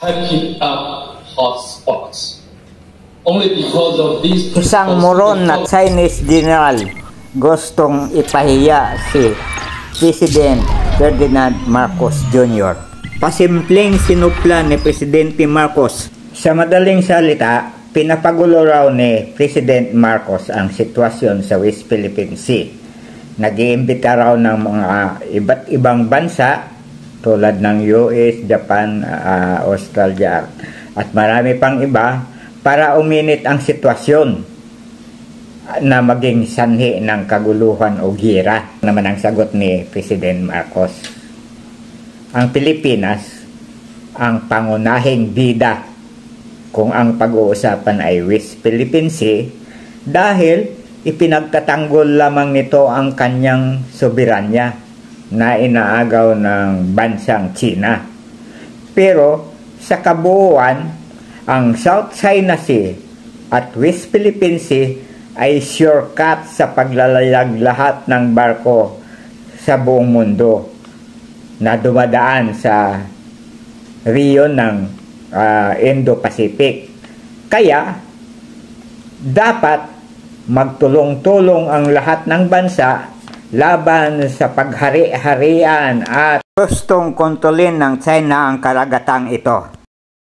hyping up hotspots. Only because of these Isang moron na Chinese general gustong ipahiya si President Ferdinand Marcos Jr. Pasimpleng sinupla ni Presidente Marcos. Sa madaling salita, pinapagulo raw ni President Marcos ang sitwasyon sa West Philippine Sea. Nag-iimbita raw ng mga iba't ibang bansa tulad ng US, Japan, Australia at marami pang iba para uminit ang sitwasyon na maging sanhi ng kaguluhan o gira. Naman ang sagot ni President Marcos. Ang Pilipinas ang pangunahing bida kung ang pag-uusapan ay West Philippine Sea dahil ipinagtatanggol lamang nito ang kanyang soberanya na inaagaw ng bansang China. Pero sa kabuuan, ang South China Sea at West Philippine Sea ay shortcut sa paglalayag lahat ng barko sa buong mundo na dumadaan sa riyon ng Indo-Pacific. Kaya, dapat magtulong-tulong ang lahat ng bansa laban sa paghari-harian at gustong kontrolin ng China ang karagatang ito.